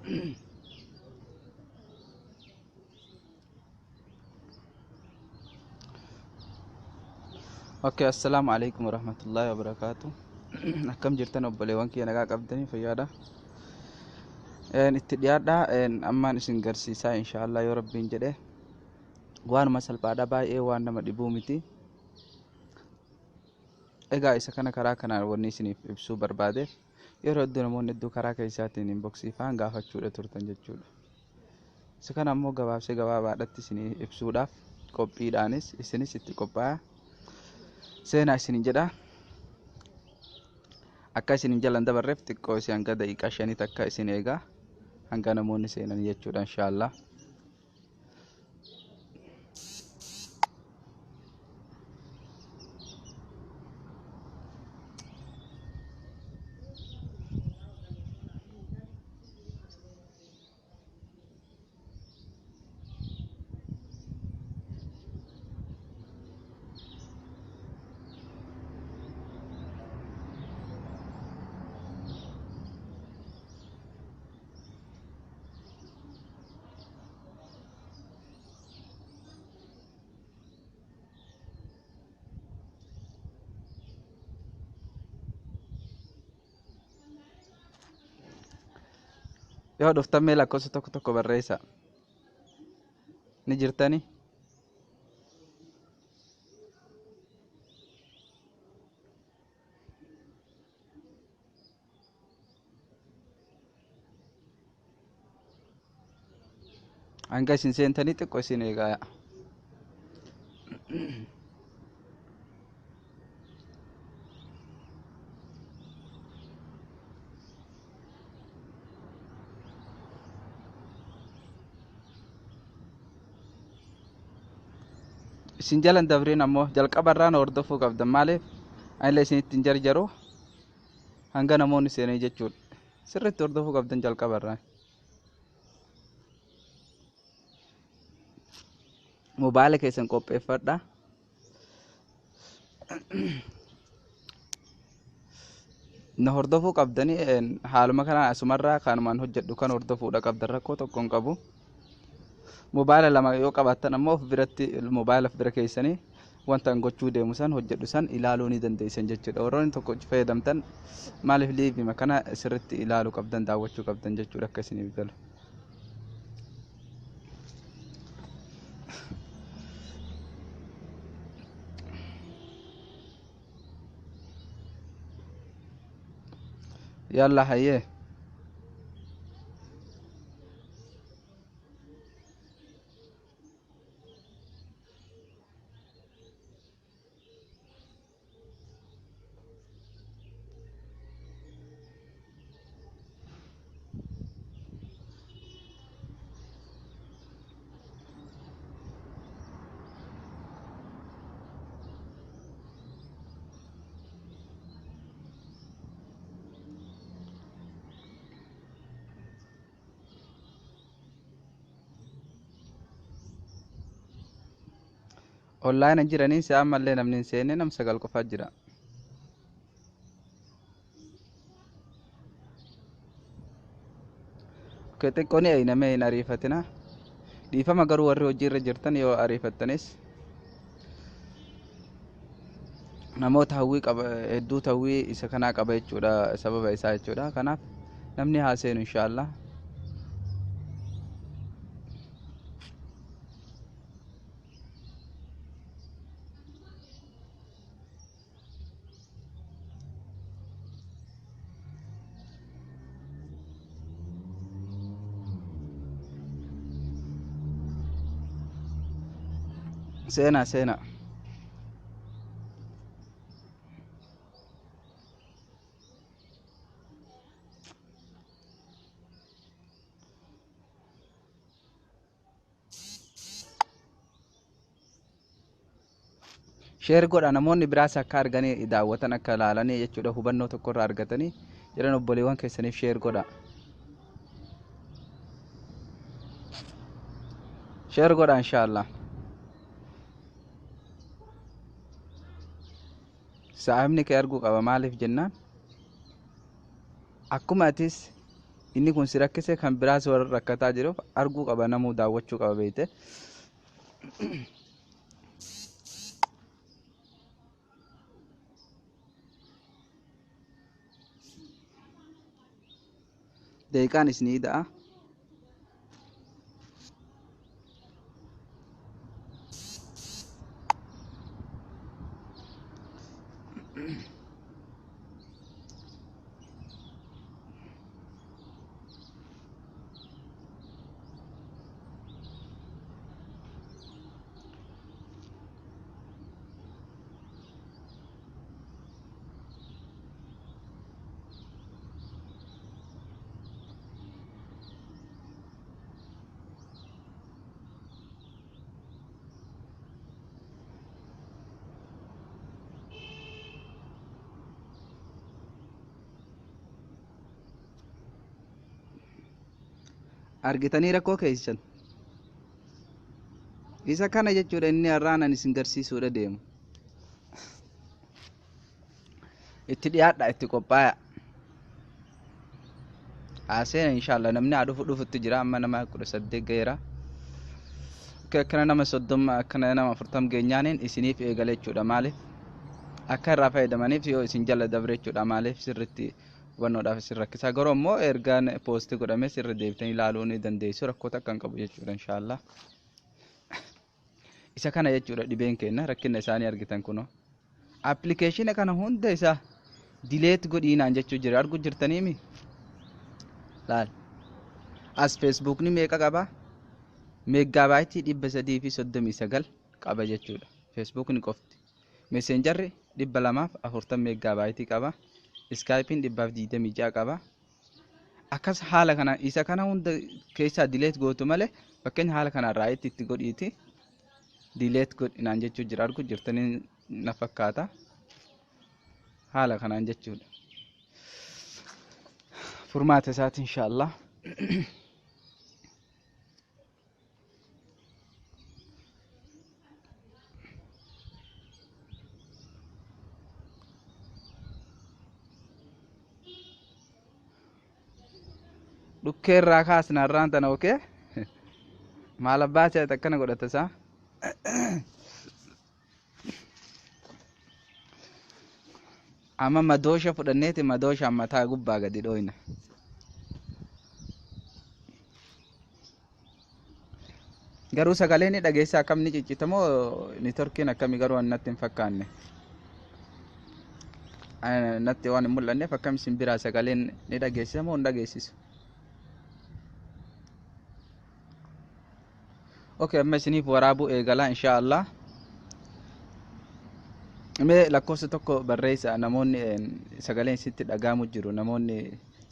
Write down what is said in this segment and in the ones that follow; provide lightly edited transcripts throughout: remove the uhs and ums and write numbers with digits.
اوكي السلام عليكم ورحمة الله وبركاته. كم جرتنا وبليوان كي نجا قبضني فيادا ان اتديادا ان اما نسين غرسيسا ان شاء الله يا رب جده وان مسل بادا باي اي وان نما ديبوميتي ايغا isa kana karaa kana wanni isiniif ibsuu barbaade yeroo hedduu namoonni hedduu karaa keessaatiin inboxii faan gaafachuudha turtan jechuudha. Isa kana ammoo gabaabsee gabaabaadhatti isinii ibsuudhaaf qophiidhaanis isinis itti qophaa'aa seenaa isinin jedha. Akka isinin jalan dabarreef xiqqoo isin hanga daqiiqaa 5 takka isin eegaa hanga namoonni seenan jechuudha inshaallah. Yoo dhuftan mee lakkoofsa tokko tokko barreessaa. Ni jirtani? Hanga isin seentanii xiqqoo isin eegaa. Isin jalan dabriin ammoo jalqabarraan hordofuu qabdan maaliif ayla isinitti hin jarjaru hanga namoonni seenanii jechuudha. Sirriitti hordofuu qabdan jalqabarraan. Mobaayila keessan qopheeffadhaa. Na hordofuu qabdanii haaluma kanaan asumarraa kanumaan hojjedhu kan hordofuudha qabdan rakkoo tokko hin qabu. Mobaayila lama yoo qabaattan ammoo of biratti mobaayila bira keessanii wanta gochuu deemu san hojjedhu san ilaaluu ni dandeessan jechuudha. Warroonni tokko fayyadamtan maaliif liivima kana sirriitti ilaaluu qabdan daawwachuu qabdan jechuudha akka isiniif galu. Yalla hayyee. Online jiranii si ammallee namni hin seenne nam sagal qofaa jira. Xiqqoon namee hin ariifatina. Dhiifama garuu warri hojii irra jirtan yoo ariifattanis namoota hawwii qaba hedduu hawwii isa kanaa qaba jechuudha sababa isaa jechuudha. Kanaaf namni haa seenu inshaallah. Seenaa seenaa. Sheer godha namoonni biraas akka arganii daawwatan akka ilaalanii jechuudha hubannoo tokko irraa argatanii jedhan obboleewwan keessaniif sheer godha. Sheer godha inshaallah. Saahibni kee arguu qaba maaliif jennaan akkuma atis inni kun si rakkise kan biraas warra rakkataa jiruuf arguu qaba namuu daawwachuu qaba beeyte. Deeqaan isinii da'a. Argitanii rakkoo keessan isa kana jechuudha inni har'aan ani isin garsiisuudha deemu. Itti dhiyaadha itti qophaa'aa haaseen inshallah namni dhufutti jira amma nama 18 gaheera akkana nama 30 akkana nama 40 geenyaaniin isiniif eegale jechuudha maaliif akka irraa fayyadamaniif yoo isin jala dabre jechuudha maaliif sirriitti hubannoodhaaf isin rakkisaa garuu immoo ergaan poostii godhamee sirri deebitanii ilaaluu ni dandeessu rakkoota akka hin qabu jechuudha inshallah. Isa kana jechuudha dhibeen kenna rakkina isaanii argitan kuno application kana hunda isaa delete godhiinaan jechuu jira argu jirtaniimi laal as Facebook ni meeqa qaba megaabaayitii 339 qaba jechuudha Facebook ni qofti. Messenger 240 megaabaayitii qaba. Skype 126 qaba. Akkas haala kana isa kana hunda keessa delete gootu malee fakkeenya haala kana irraa itti godhiiti delete godhinaan jechuu jira argu jirtanii na fakkaata haala kanaan jechuudha. Furmaata isaati inshallah. Dhukkeen irraa kaasna irraan tana okee maal abbaa ta'e akkana godhata isaa amma madoosha fudhanneeti madoosha mataa gubbaa gadi dhooyna garuu sagalee ni dhageessa akkam ni ciccitamoo ni torkiin akkami garuu natti hin fakkaanne natti waan hin mul'anneef akkam isin biraa sagaleen ni dhageessisa moo hin dhageessisu. Okay, amma isiniif waraabuu eegalaa inshallah. Mee lakkoofsa tokko barreessa namoonni sagaleen sitti dhagaamu jiru namoonni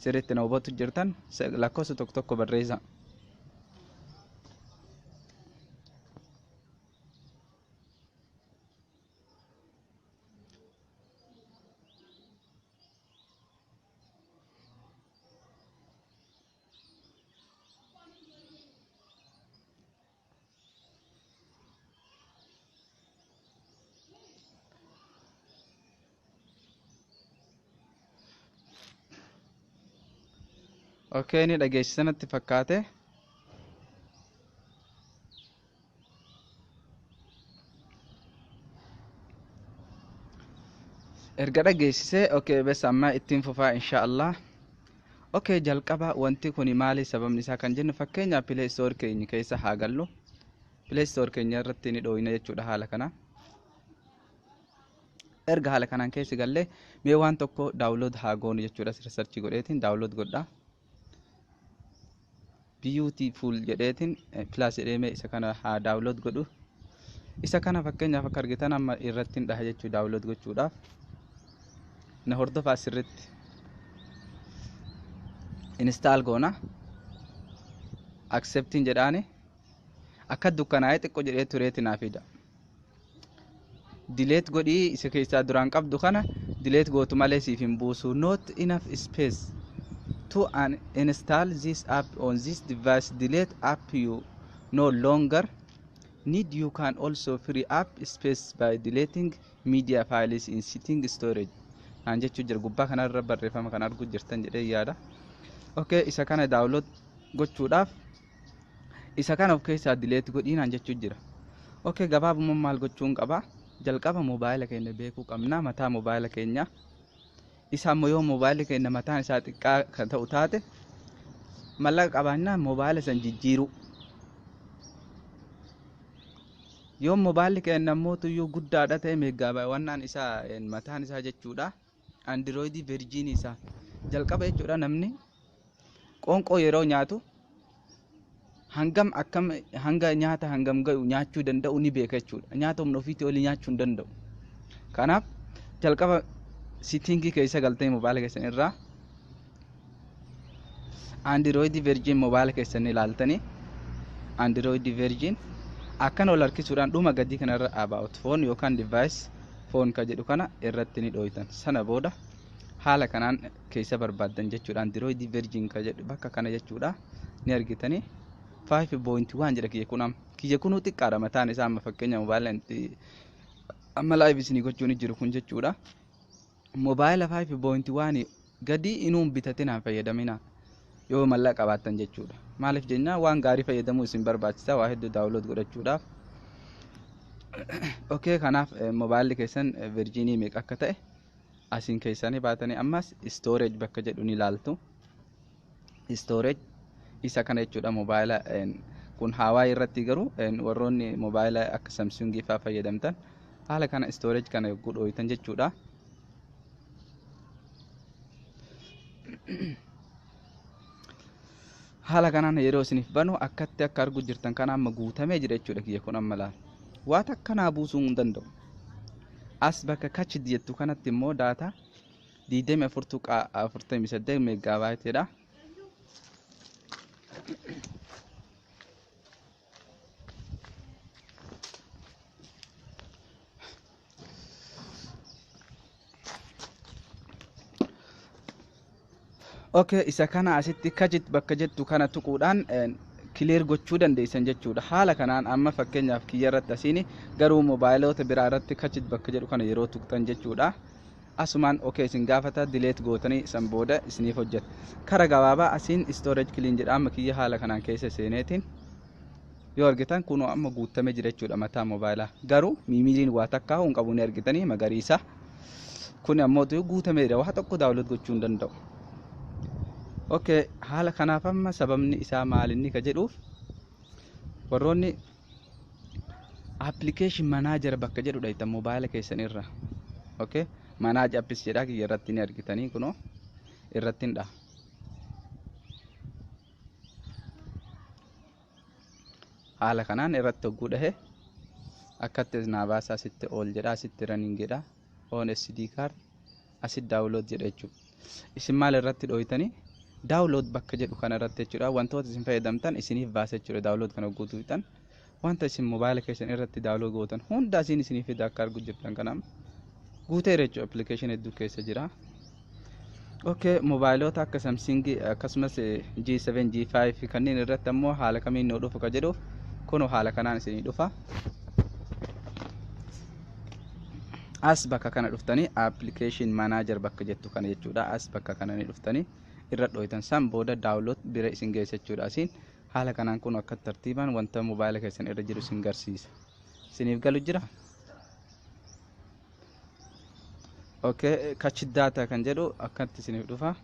sirriitti na hubatu jirtan lakkoofsa tokko barreessa. Okay, ni dhageessisanatti fakkaate. Erga dhageessisee okay bes amma ittiin fufaa inshallah. Okay, jalqaba wanti kuni maali sababni isaa kan jennu fakkeenya Play Store keenya keessa haa gallu. Play Store keenya irratti ni dhooyina jechuudha haala kana. Erga haala kanaan keessa galle mee waan tokko download haa goonu jechuudha search godheetiin download godha. Beautiful jedheetiin plus jedhee isa kana haa download godhu. Isa kana fakkeenyaaf akka argitan amma irratti dhaha jechuu download gochuudhaaf na hordofaa sirriitti install goona accepting jedhaani akka dukkanaa'ee xiqqoo jedhee tureeti naaf fida. Delete godhii isa keessaa duraan qabdu kana delete gootu malee siif hin buusu not enough space to install this app on this device. Delete app you no longer need. You can also free up space by deleting media files in sitting storage. An jechu jira gubbaa kanarra barreeffama kan argu jirtan jedhee yaada. Okay, isa kana daawunlood gochuudhaaf isa kana of keessaa dileet godhiinaan jechuu jira. Okay, gabaabummaan maal gochuun qaba? Jalqaba mobaayila keenya beekuu qabna. Mataa mobaayila keenya isa ammoo yoo mobaayilli keenya mataan isaa xiqqaa kan ta'u taate mallaqa qabaannaan mobaayila san jijjiiruu. Yoo mobaayilli keenya ammoo tuyyuu guddaadha ta'e meeggaabaayii isaa mataan isaa jechuudha. Android version isaa jalqaba jechuudha. Namni qoonqoo yeroo nyaatu hangam akkam hanga nyaata hangam gahu nyaachuu danda'u ni beeka jechuudha. Nyaata humna ofiitii olii nyaachuu hin danda'u. Kanaaf jalqaba settingii keessa galtee mobaayila keessan irraa Android version mobaayila keessan ilaaltanii Android version akkan ol harkisuudhaan dhuma gadii kanarra about phone yookaan device phone ka jedhu kana irratti ni dhooytan. Sana booda haala kanaan keessa barbaaddan jechuudha. Android version ka jedhu bakka kana jechuudha ni argitanii 5.1 jedha kiyya kun xiqqaadha mataan isaa amma fakkeenya mobaayila amma live isinii gochuun jiru kun jechuudha. Mobaayila 5.1 gadi inuun bitatinaan fayyadamina yoo mallaqa qabaattan jechuudha. Maaliif jenna waan gaarii fayyadamuu isin barbaachisa waa hedduu daawunlood godhachuudhaaf. Okay, kanaaf mobaayilli keessan verjiinii meeqa akka ta'e asiin keessanii baatanii ammas storage bakka jedhu ni ilaaltu. Storage isa kana jechuudha mobaayila kun Hawaii irratti garuu warroonni mobaayila akka Samsung faa fayyadamtan haala kana storage kana yogguu dhooytan jechuudha. Haala kanaan yeroo isiniif banu akkatti akka arguu jirtan kana amma guutamee jira jechuudha. Kiyya kun amma laal waa takkanaa buusuu hin danda'u. As bakka kachi jettu kanatti immoo daataa 24.48 meegaabaayitiidha. Okay, isa kana asitti kajit bakka jettu kana tuquudhaan clear gochuu dandeessan jechuudha. Haala kanaan amma fakkeenyaaf kiyya irratti asiin garuu mobaayilota biraa irratti kajit bakka jedhu kana yeroo tuqxan jechuudha. Asumaan okay isin gaafata delete gootanii san booda isiniif hojjeta. Kara gabaabaa asiin storage clean jedha amma kiyya haala kanaan keessa seeneetiin yoo argitan kun amma guutamee jira jechuudha mataa mobaayilaa. Garuu miimiiriin waa takkaa hin qabu ni argitanii magariisa. Kun ammoo guutamee jira waa tokko daawunlood gochuu hin danda'u. Okay, haala kanaaf amma sababni isaa maalinni ka jedhuuf warroonni application manager bakka jedhu dhaytan mobaayila keessan irra. Okay, manage apps jedha kiyya irratti ni argitanii kunoo irratti hin dha. Haala kanaan irratti hogguu dhahe akkatti naabaasa asitti ol jedha asitti running jedha on SD card asitti download jedha jechuudha. Isin maal irratti dhooytanii download bakka jedhu kana irratti jechuudha. Wantoota isin fayyadamtan isiniif baasa jechuudha. Download kana guutuu fitan wanta isin mobaayila keessan irratti download gootan hunda isin isiniif fida akka arguu jirtan kanam guuteera jechuudha. Application hedduu keessa jira. Okay, mobaayilota akka Samsung akkasumas G7 G5 kanneen irratti ammoo haala kamiin nuu dhufu ka jedhuuf kun haala kanaan isinii dhufa. As bakka kana dhuftanii application manager bakka jettu kana jechuudha. As bakka kana ni dhuftanii irra dhooytan san booda download bira isin geessa jechuudha. Asiin haala kanaan kun akka tartiibaan wanta mobaayila keessan irra jiru isin garsiisa. Isiniif galu jira. Okay, catch data kan jedhu akkatti isiniif dhufa.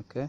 Okay.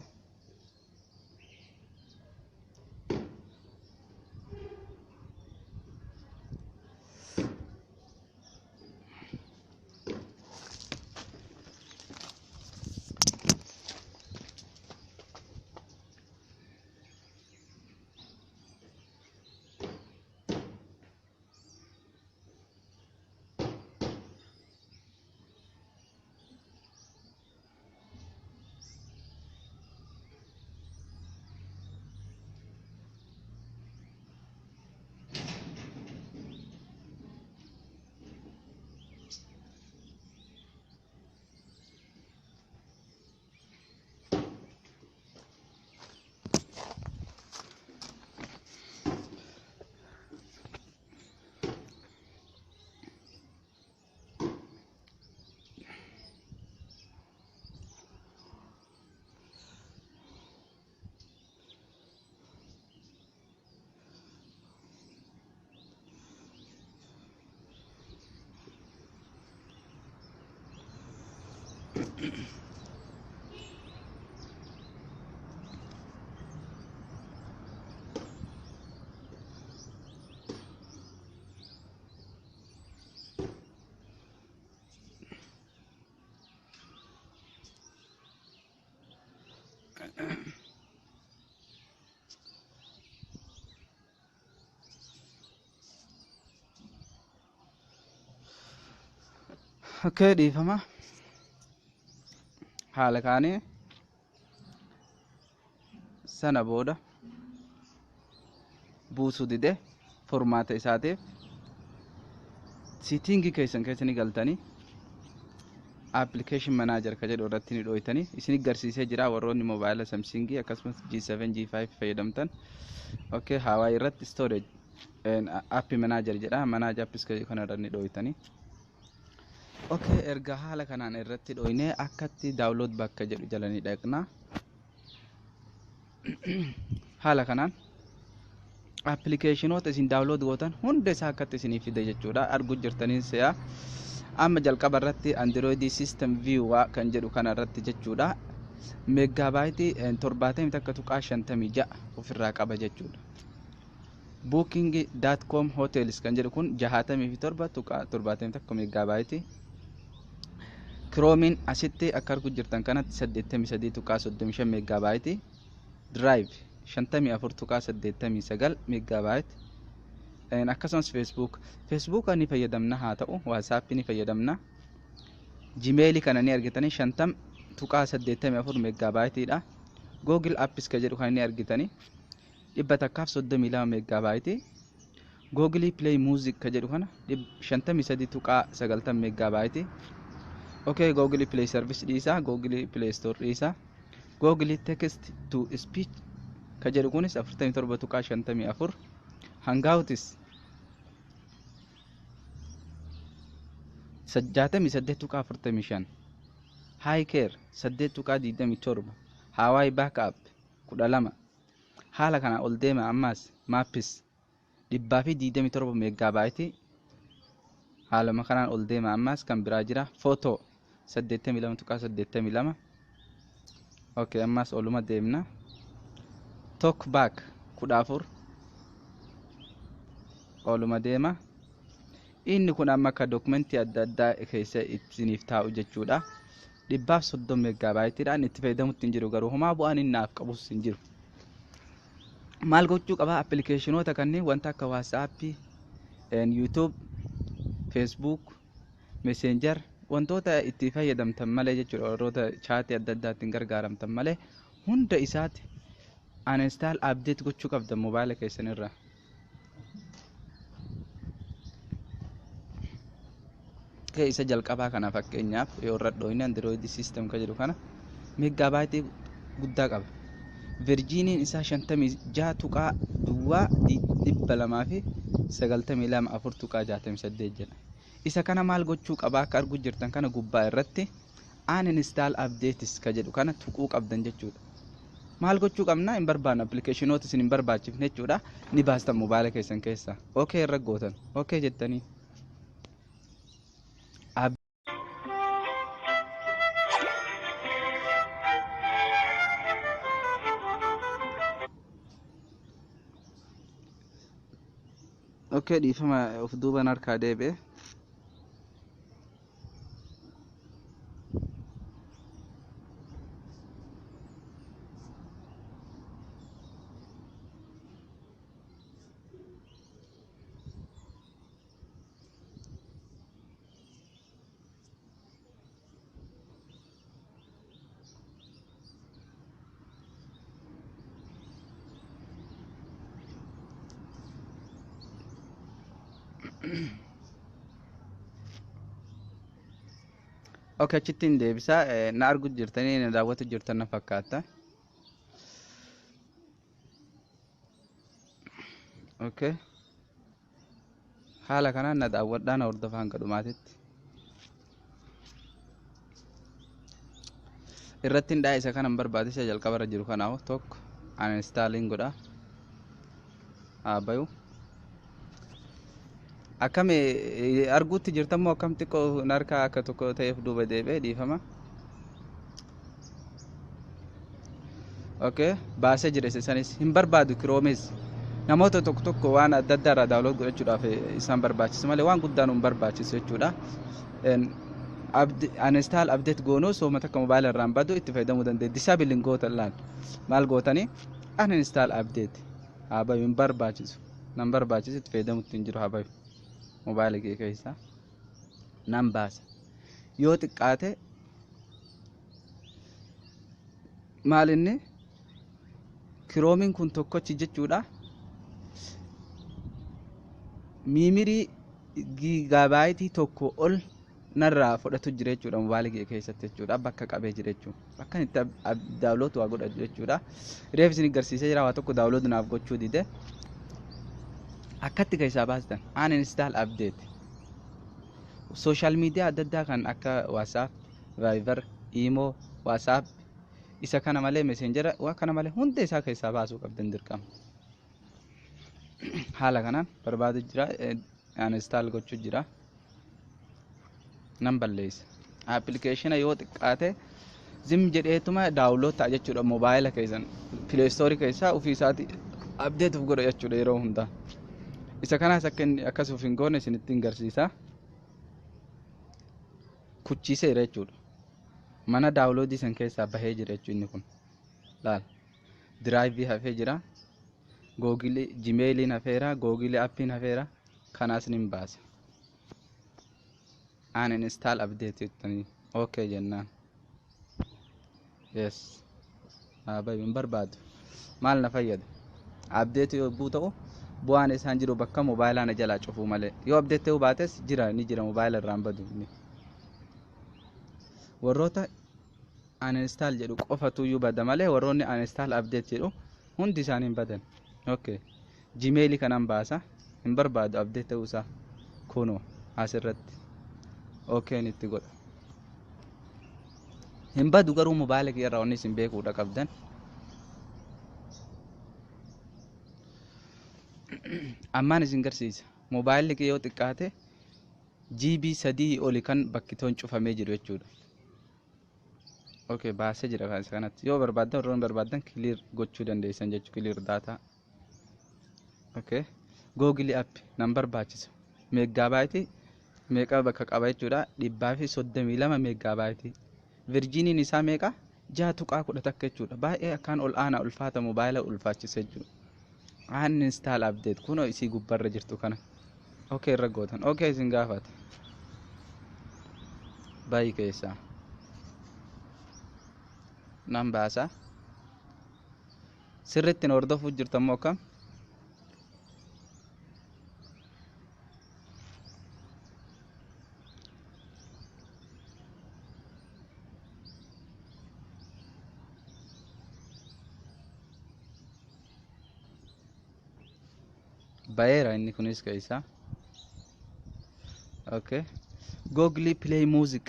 okay dhiifama haala kaanii sana booda buusuu dide formaata isaatiif siitingii keessanii galtanii application manager ka jedhu irratti ni dhoytanii isin garsiisee jira warroonni mobaayila Samsung akkasumas G7 G5 fayyadamtan okay Hawaii irratti storage app manager jedha manage apps kana irratti ni dhoytanii okay erga haala kanaan irratti dhoynee akkatti download bakka jedhu jalanii dhaqna haala kanaan applicationota isin download gootan hunda isaa akkatti isinii fide jechuudha argu jirtaniin se'a amma jalqaba irratti Android system view kan jedhu kana irratti jechuudha megabyte 70 takka tuqaa 56 ofirraa qaba jechuudha booking.com hotels kan jedhu kun 67 tuqaa 70 takka megabyte Chromin asitti akka argu jirtan kanatti 83 tuqaa 35 megabyte drive 54 tuqaa 89 megabyte akkasumas Facebook ni fayyadamna haa ta'u WhatsApp ni fayyadamna Gmail kana ni argitanii 50 tuqaa 84 megabyte dha Google Apps ka jedhu kan ni argitanii 132 megabyte Google Play Music ka jedhu kana 53 tuqaa 90 megabyte okay Google Play Service dhiisa Google Play Store dhiisa Google Text to Speech ka jedhu kunis 47 tuqaa 54 Hangouts 68 tuqaa 45 Hiker 8 tuqaa 27 Hawaii Backup 12 haala kana ol deema ammas Maps 127 megabyte haala kanaan ol deema ammas kan biraa jira Photo 82 tuqaa 82 okay ammas oluma deemna Talkback 14 oluma deema inni kun amma akka dokumentii adda addaa keessa isiniif taa'u jechuudha 130 megabyte dhaan itti fayyadamutti hin jiru garuu homaa bu'aan inni naaf qabus hin jiru maal gochuu qaba applicationota kanneen wanta akka WhatsApp YouTube Facebook Messenger wantoota itti fayyadamtan malee jechuudha warroota chat adda addaatiin gargaaramtan malee hunda isaati uninstall update gochuu qabda mobaayila keessanirraa isa jalqabaa kana fakkeenyaaf yoo irra dhoyne Android system ka jedhu kana megabyte guddaa qaba Virginiin isaa 56 tuqaa duwwaa 292 4 tuqaa 68 jedha isa kana maal gochuu qaba akka argu jirtan kana gubbaa irratti uninstall updates ka jedhu kana tuquu qabdan jechuudha maal gochuu qabna hin barbaanne applicationota isin hin barbaachifne jechuudha ni baastan mobaayila keessan keessa okay irra gootan okay jettanii okay dhiifama of duuban harkaa deebi'e okay chittiin deebisa na argu jirtanii na daawwatu jirtan na fakkaata okay haala kanaan na daawwadhaan hordofaa hanga dhumaatitti irratti hin isa kanan barbaadisa jalqaba irra jiru kanaahu tokko uninstalling godha bayu akkam arguutti jirtamoo akkam xiqqoo narkaa akka tokko ta'eef duuba deebi'ee dhiifama okay baasee jira isanis hin barbaadu Chroomes namoota tokko waan adda addaa irraa download godhachuudhaaf isaan barbaachisa malee waan guddaan hin barbaachisu jechuudha uninstall update goonoo sooma takka mobaayila irraan badu itti fayyadamuu dandeenya disabling gootan laan maal gootanii uninstall update bayu hin barbaachisu nan barbaachisu itti fayyadamutti hin jiru bayu mobaayila kee keessa nan baasa yoo xiqqaate maal inni kiroomiin kun tokkochi jechuudha miimirii giigaabaaytii tokko ol narraa fudhatu jira jechuudha mobaayilii kee keessatti jechuudha bakka qabee jira jechuudha bakka itti daawloot waa godha jechuudha reef isin agarsiisee jira waa tokko daawloot naaf gochuu dide akkatti keessaa baastan uninstall update social media adda addaa kan akka WhatsApp, Viber, Imo, WhatsApp isa kana malee messenger waa kana malee hunda isaa keessaa baasuu qabdan dirqama haala kanaan barbaadu jira uninstall gochuu jira nan balleessa application yoo xiqqaate zim jedheetuma daawloot ta'a jechuudha mobaayila keessan play store keessaa ofii isaati update of godha jechuudha yeroo hunda isa kanaas akka inni akkas of hin goone isinitti agarsiisa kuchiiseera jechuudha mana daawloot isan keessaa bahee jira jechuudha inni kun laal drive hafee jira google gmail hafeera google app hafeera kanaas nin baase uninstall update jettanii okay jennaan yes baay'ee hin barbaadu maal na fayyada update yoo ta'u bu'aan isaan jiru bakka mobaayilaa na jalaa cufuu malee yoo update ta'uu baates jira ni jira mobaayila irraan badu warroota uninstall jedhu qofatu iyyuu bada malee warroonni uninstall update jedhu hundi isaanii hin badan okay gmail kanan baasa hin barbaadu update ta'uu isaa kunoo asirratti okay nitti godha hin badu garuu mobaayila kee irraa onni isin beekuudha qabdan ammaan isin garsiisa mobaayilli kee yoo xiqqaate GB 3 oli kan bakkitoon cufamee jiru jechuudha okay baasee jira kan kanatti yoo barbaadan warroon barbaadan clear gochuu dandeessan jechuudha clear data okay google app nan barbaachisa meegaabaaytii meeqa bakka qaba jechuudha 132 meegaabaaytii virginiin isaa meeqa 6.10 takka jechuudha baay'ee akkaan ol aanaa ulfaata mobaayila ulfaachisa jechuudha uninstall update kuno isii gubbarra jirtu kana okay irra gootan okay isin gaafata baay'ee keessa nan baasa sirriitti hordofuu jirtamoo akkam baay'eera inni kunis keessa okay google play music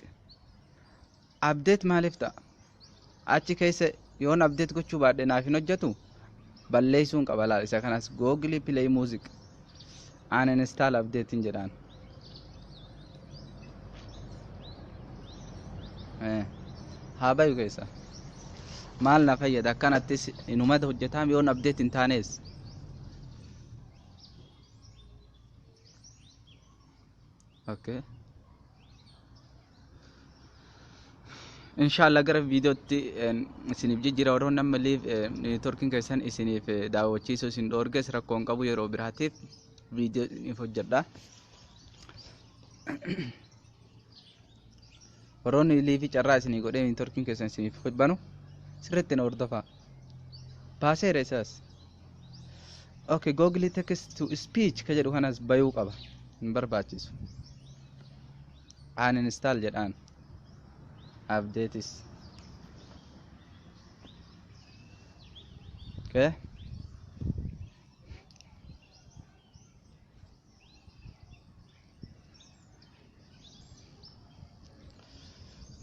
update maaliif ta'a achi keessa yoon update gochuu baadhe naaf hin hojjetu balleessuun qaba laal isa kanas google play music uninstall update hin jedhaan haa bayu keessa maal na fayyada akkanattis inumada hojjetaa yoon update hin taanes okay inshallah gara videotti isinif jijjiira warroon nama live networking keessan isinif daawwachiisu isin dhoorges rakkoon qabu yeroo biraatiif video if hojjedha warroonni live carraa isinii godhee networking keessan isinif banu sirriitti na hordofaa baaseera isaas okay google text to speech ka jedhu kanas bayuu qaba hin barbaachisu uninstall jedhaan update is okay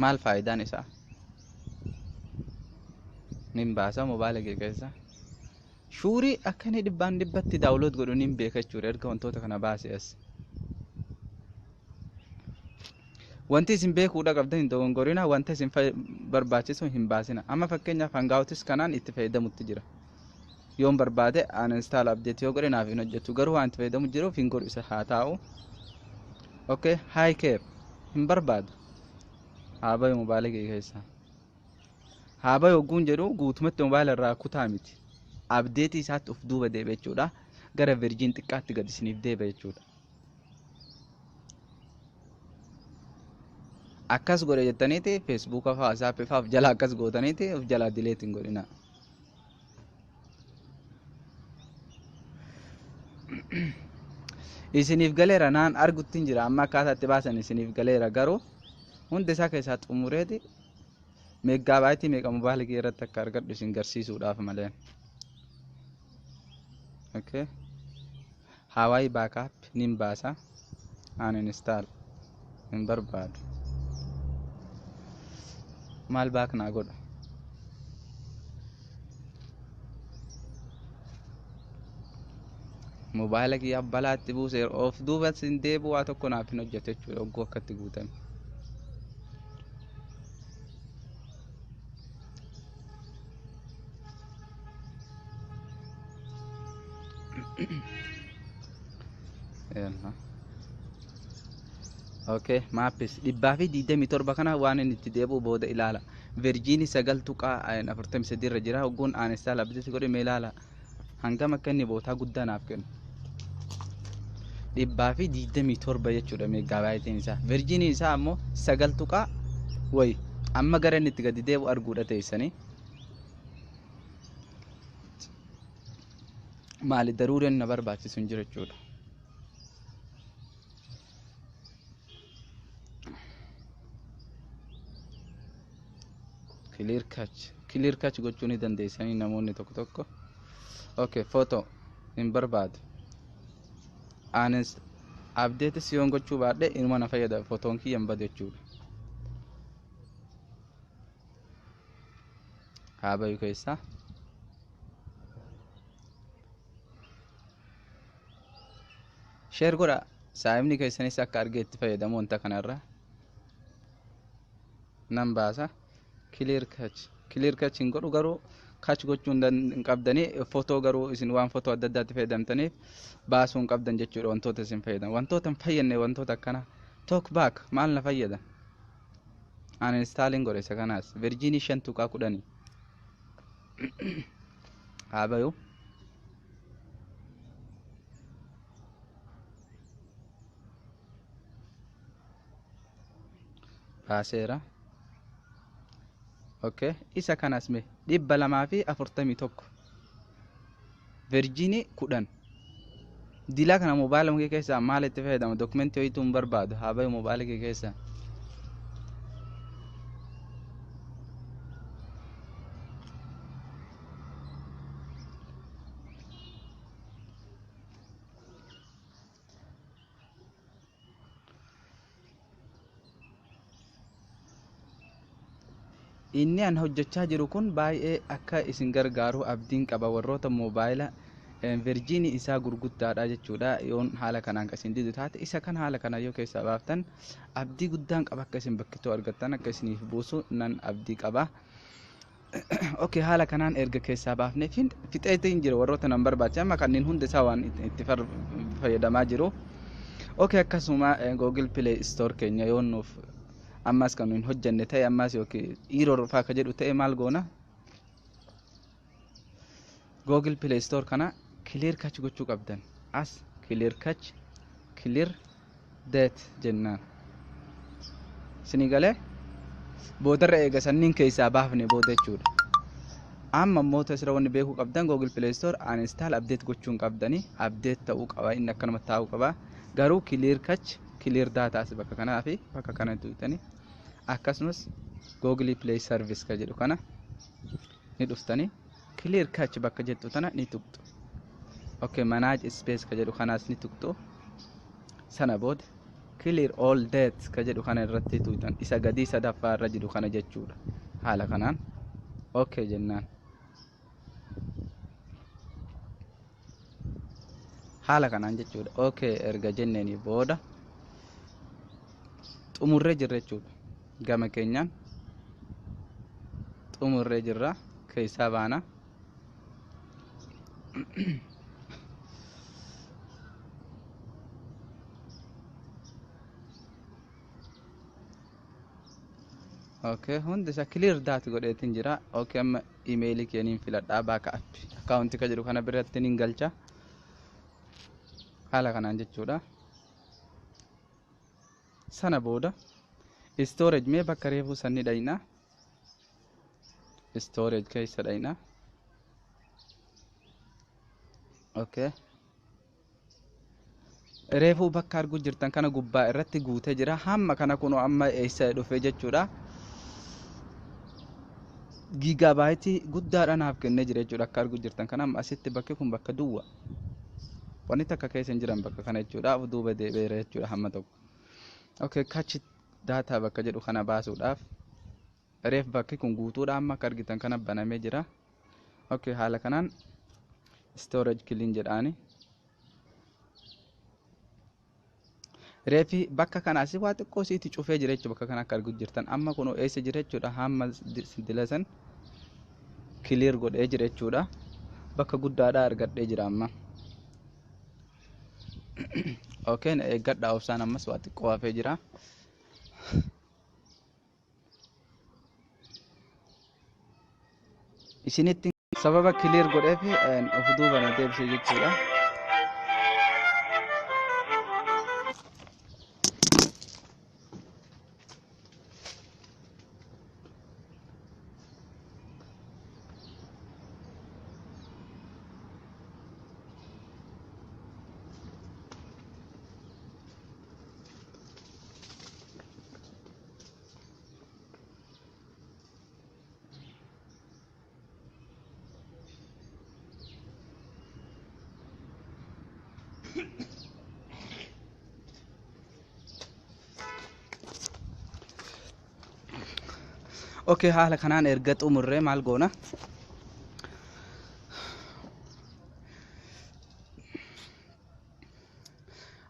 maal faayidaan isaa nin baasa mobaayila kee keessa shuurii akkanii dhibbaan dhibbatti daawloot godhu nin beeka jechuudha erga wantoota kana baase as wanti isin beekuudha qabdan hin dogongorina wanta isin barbaachisu hin baasina amma fakkeenyaaf hangaawutis kanaan itti fayyadamutti jira yoon barbaade uninstall update yoo godhe naaf hin hojjetu garuu waan itti fayyadamu jiruuf hin godhu isa haa taa'u okay high care hin barbaadu haa bayu mobaayila kee keessa haa bayu ogguun jedhu guutumatti mobaayila irraa kutaa miti update isaatti of duuba deebi'e jechuudha gara virgin xiqqaatti gad isiniif deebi'e jechuudha akkas godhe jettaniiti feesbuuka fa'aa waasaappi fa'aa of jalaa akkas gootaniiti of jalaa dileet hin godhina. Isiniif galeera naan argutti hin jira amma akkaataa itti baasan isiniif galeera garuu hundi isaa keessaa xumureeti meeggaabaaytii meeqa mobaayila kee irratti akka argadhu isin garsiisuudhaaf malee. Okay. Hawaii backup nin baasa uninstall hin barbaadu. Maal baak naa godha. Mobaayila kiyya balaatti buuse of duuba sin deebi'u waa tokko naaf hin hojjetu jechuudha ogguu akkatti guutame. Okay, maapis 227 kana waan inni itti deebi'u booda ilaala. Virgiinii 9.43 irra jira ogguun aanestaa labditi godhe mee ilaala. Hangam akka inni bootaa guddaa naaf kennu. 227 jechuudha meeggaabaaytiin isaa. Virgiinii isaa ammoo 9 wayi amma gara inni itti gadi deebi'u arguudha teessanii. Maali daruureen na barbaachisu hin jiru jechuudha. Clear catch gochuu ni dandeessanii namoonni tokko tokko. Okay, photo hin barbaadu. Anis update siyoon gochuu baadhe inuma na fayyada fotoon kiyya hin badu jechuudha. Haa bayu keessaa. Share godha saayimni keessanis akka argee itti fayyadamu wanta kanarra. Nan baasa. Clear catch hin godhu garuu catch gochuu hin qabdanii footoo garuu isin waan footoo adda addaatti fayyadamtaniif baasuu hin qabdan jechuudha wantoota isin fayyadan. Wantoota hin fayyadne wantoota akkana talk back maal na fayyada. Uninstalling godhe isa kanaas Virgiinii 5.10 haa bayu. Baaseera. Okay, isa kanas mee 241 Virgiinii 10 dilaa kana mobaayila kee keessaa maal itti fayyadama dokumentii ho'ituu hin barbaadu haa bayu mobaayila kee keessaa. Inni an hojjechaa jiru kun baay'ee akka isin gargaaru abdiin qaba warroota mobaayila Virgiinii isaa gurguddaadha jechuudha. Yoon haala kanaan isin didu taate isa kan haala kana yoo keessaa baaftan abdii guddaan qaba akka isin bakkitoo argattan akka isiniif buusu nan abdii qaba. Okay, haala kanaan erga keessaa baafne fixeetti hin jiru warroota nan barbaachisan amma kanneen hundi isaa waan itti fayyadamaa jiru. Okay, akkasuma Google Play Store keenya yoon nuuf ammas kan nuyi hojjenne ta'e ammas yookiin error faa ka jedhu ta'e maal goona Google Play Store kana clear catch gochuu qabdan as clear catch clear date jennaan isinii galee boodarra eega sanniin keessaa baafne booda jechuudha. Amma moota isra wanni beekuu qabdan Google Play Store uninstall update gochuun qabdanii update ta'uu qaba inni akkanuma taa'uu qaba garuu clear catch clear data as bakka kanaa fi bakka kanatti tuutanii akkasumas Google Play Service ka jedhu kana ni dhuftanii clear catch bakka jettu tana ni tuqxu. Okay, manage space ka jedhu kanaas ni tuqxu. Sana booda clear all dates ka jedhu kana irratti tuutan isa gadii sadaffaa irra jiru kana jechuudha. Haala kanaan okay jennaan. Haala kanaan jechuudha. Okay, erga jenneeni booda xumurree jirra jechuudha. Gama keenyaan xumurree jirra keessaa baana. Okay, hundi isa clear date godheetiin jira. Okay, amma email keeniin filadhaa backup account ka jedhu kana biratti niin galcha. Haala kanaan jechuudha. Sana booda storage mee bakka reefuu sanni dhayna storage keessa dhayna okay reefuu bakka argu jirtan kana gubbaa irratti guutee jira hamma kana kunoo amma eessa dhufee jechuudha giigaabaaytii guddaadhaan naaf kennee jira jechuudha akka argu jirtan kana amma asitti bakki kun bakka duwwa wanni takka keessa hin jiran bakka kana jechuudha duuba deebi'eera jechuudha hamma tokko okay kachi daataa bakka jedhu kana baasuudhaaf reef bakki kun guutuudha amma akka argitan kana banamee jira okay haala kanaan storage clean jedhaani reefi bakka kanaas waa xiqqoo siiti cufee jira jechuudha bakka kana akka argu jirtan amma kunoo eessa jira jechuudha hamma dilasan clear godhee jira jechuudha bakka guddaadhaa argadhee jira amma okay na eeggadhaa obsaan ammas waa xiqqoo hafee jira isinitti sababa clear godheefi of duuba na deebisee jechuudha okay haala kanaan erga xumurree maal goona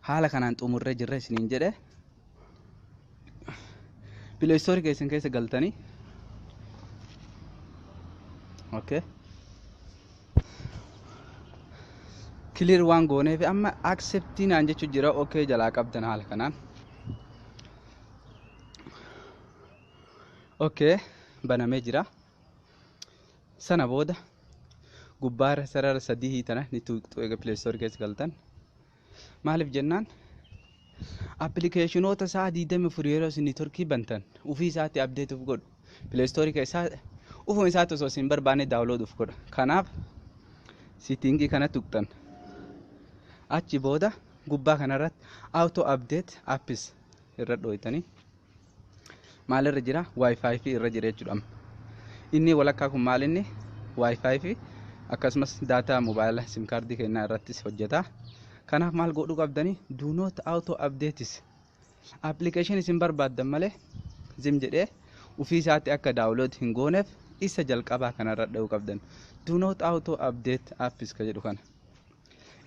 haala kanaan xumurree jirra isiniin jedhe Play Store keessan keessa galtanii okay clear waan gooneef amma accepting aan jechuu jira okay jalaa qabdan haala kanaan okay banamee jira sana booda gubbaarra sarara sadii tana ni tuqxu eega Play Store keessa galtan maaliif jennaan applicationoota isaa 24 yeroo isin networkii bantan ufii isaatti update uf godhu Play Store keessa ufuma isaatti osoo isin barbaanne download uf godha kanaaf setting kana tuqxan achi booda gubbaa kanarratti auto update apps irra dhooytanii maal irra jira wifi fi irra jira jechuudha inni walakkaa kun maal inni wifi fi akkasumas data mobile sim card kennaa irrattis hojjeta kanaaf maal godhuu qabdanii do not auto updates application isin barbaaddan malee zim jedhee ufii isaatti akka download hin gooneef isa jalqabaa kanarra dha'uu qabdan do not auto update apps ka jedhu kana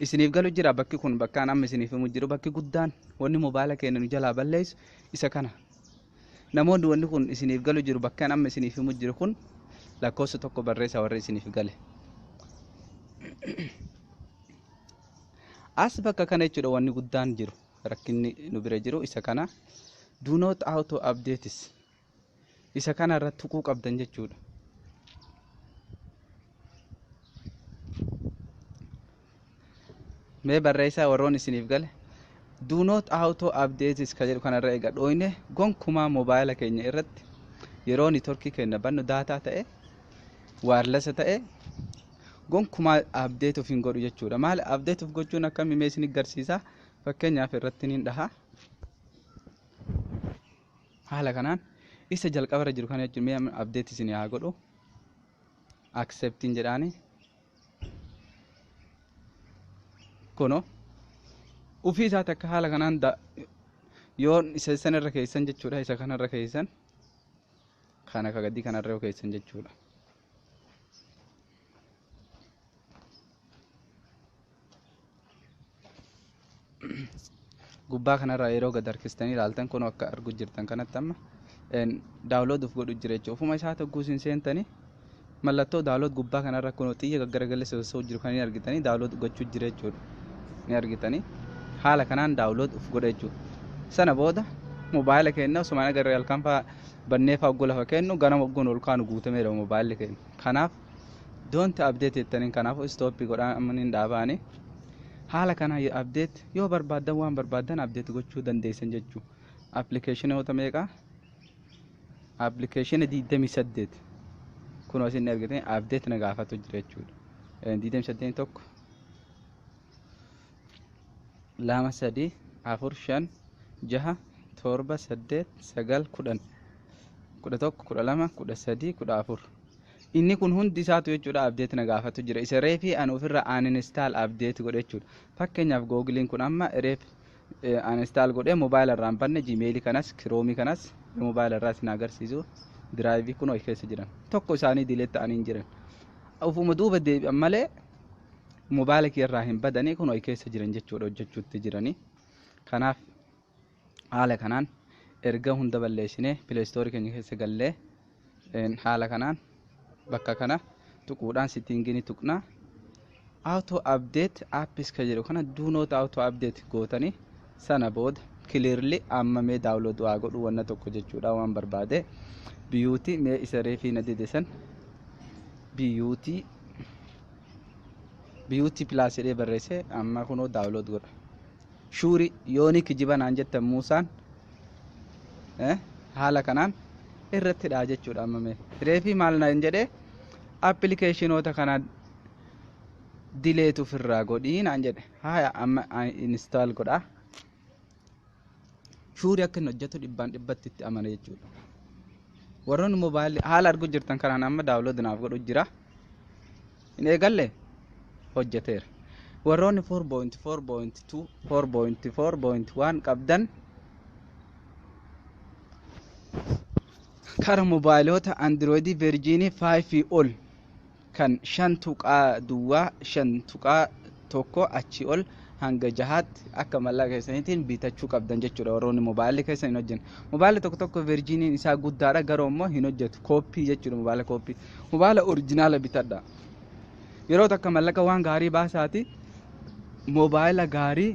isiniif galu jira bakki kun bakkaan amma isiniif himu jiru bakki guddaan wanni mobile keenya nu jalaa balleessu isa kana namoonni wanni kun isiniif galu jiru bakkaan amma isiniif himu jiru kun lakkoofsa tokko barreessaa warra isiniif gale as bakka kana jechuudha wanni guddaan jiru rakkinni nu bira jiru isa kana do not auto updates isa kana irratti tuquu qabdan jechuudha mee barreessaa warroon isiniif gale do not auto updates ka jedhu kanarra eega dhooyne gonkumaa mobile keenya irratti yeroo networkii keenya bannu data ta'e wireless ta'e gonkumaa update of hin godhu jechuudha maal update of gochuun akkam mee isin garsiisa fakkeenyaaf irratti niin dhaha haala kanaan isa jalqabarra jiru kana jechuun mee update isin yaa godhu accepting jedhaani kono ufii isaati akka haala kanaan yoon isa sanarra keessan jechuudha isa kanarra keessan kana kagadii kanarra yoo keessan jechuudha gubbaa kanarraa yeroo gad harkistanii ilaaltan kun akka argu jirtan kanatti amma download of godhu jira jechuudha ufuma isaa tokko isin seentanii mallattoo download gubbaa kanarra kun xiyya gaggaragallee sosoo jiru kan argitanii download gochuu jira jechuudha ni argitanii haala kanaan download of godha jechuudha sana booda mobile keenya osoo mana garee halkan faa banneef haggu lafa kennu ganama oggoon ol kaanu guutameera mobile keenya kanaaf don't update jettaniin kanaaf stop godhaan amaniin dhaabaani haala kana update yoo barbaadan waan barbaadan update gochuu dandeessan jechuudha application yoo tameeqa appilikeeshina 28 kun isin argitanii update na gaafatu jira jechuudha. 28 tokko 2 3 4 5 6 7 8 9 10 11 12 13 14 inni kun hundi isaatu jechuudha update na gaafatu jira. Isa reefi an ofirra uninstall update godhe jechuudha. Fakkeenyaaf Google kun amma reef uninstall godhe mobile irraan banne Gmail kanas Chrome kanas mobile irraa isin agarsiisu drive kun ol keessa jiran tokko isaanii delete ta'anii jiran ufuma duuba deebi'an malee mobile kee irraa hin badanii kun ol keessa jiran jechuudha hojjechuutti jiranii. Kanaaf haala kanaan erga hunda balleessinee Play Store keenya keessa gallee haala kanaan bakka kana tuquudhaan settingii tuqna auto update apps ka jedhu kana do not auto update gootanii sana booda clearly amma mee download waa godhu wanna tokko jechuudha waan barbaade beauty mee isa reefii na didesan beauty plus jedhee barreesse amma kunoo download godha shuri yooni kijibanaan jettan Muusaan haala kanaan irratti dhaa jechuudha. Amma mee reefii maal naan jedhee appilikeeshinoota kana dileetu ofirraa godhii naan jedhe haya amma install godha shuri akka inni hojjetu dhibbaan dhibbatti itti amana jechuudha. Warroonni mobaayilii haala argu jirtan kanaan amma download naaf godhu jira hin eegalle hojjeteera. Warroonni 4.4.2 4.4.1 qabdan kara mobaayilota Android version 5 ol kan 5 tuqaa duwwaa 5 tuqaa tokko achi ol hanga 6tti akka mallaqa keessaniitiin bitachuu qabdan jechuudha. Warroonni mobaayilii keessa hin hojjenne mobaayilii tokko tokko verjiniin isaa guddaadha garuu immoo hin hojjetu kooppii jechuudha. Mobaayilii kooppii mobaayilii oriijinaala bitadha yeroo takka mallaqa waan gaarii baasaati mobaayila gaarii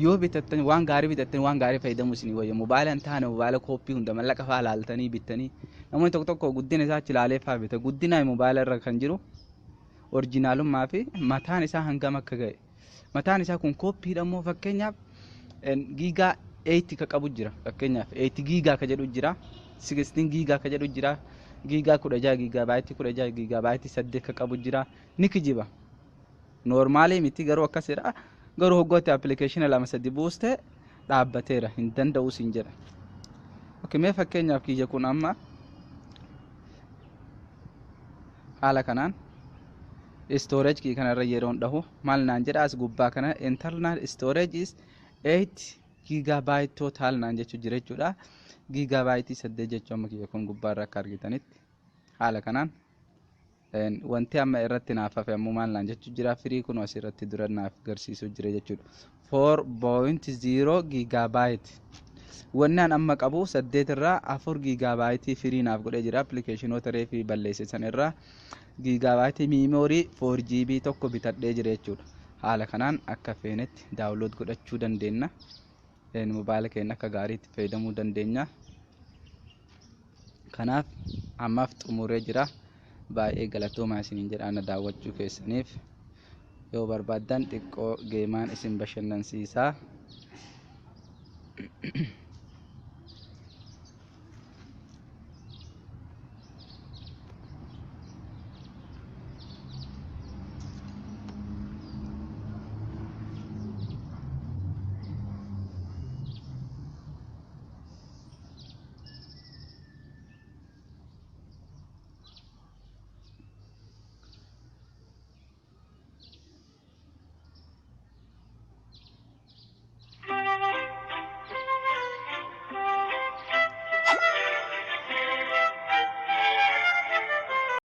yoo bitattan waan gaarii bitattan waan gaarii fayyadamuu isinii wayya. Mobaayila hin taane mobaayila kooppii hunda mallaqa faa laaltanii bittanii namoonni tokko tokko guddina isaa achi ilaalee faa bita guddina mobaayila irra kan jiru oriijinaalummaa fi mataan isaa hangam akka ga'e mataan isaa kun kooppiidha immoo fakkeenyaaf giigaa 8 ka qabu jira fakkeenyaaf 8 giigaa ka jedhu jira 16 giigaa ka jedhu jira giigaa 16 giigaa baayitii 16 giigaa baayitii 8 ka qabu jira ni kijiba normaalii miti garuu akkasidha. Garuu hoggooti appilikeeshina 2-3 buuste dhaabbateera hin danda'u siin jedha. Mee fakkeenyaaf kiyya kun amma haala kanaan storage kii kanarra yeroon dhahu maal naan jedha as gubbaa kana internal storage is 8 gigabyte total naan jechuu jira jechuudha. Gigabyte 8 jechuu amma kiyya kun gubbaarra akka argitanitti haala kanaan wanti amma irratti naaf hafe ammoo maal naan jechuu jira firii kun as irratti dura naaf agarsiisuu jira jechuudha. 4.0 gigabyte wannaan amma qabu 8 irraa 4 gigabyte firii naaf godhee jira. Appilikeeshinoota reefii balleessisan irraa gigabyte memory 4GB tokko bitadhee jira jechuudha. Haala kanaan akka feenetti download godhachuu dandeenya. Mobaayila keenya akka gaariitti fayyadamuu dandeenya. Kanaaf ammaaf xumuree jira. Baay'ee galatoomaa isiniin jedhaan daawwachuu keessaniif yoo barbaadan xiqqoo geemaan isin bashannansiisaa.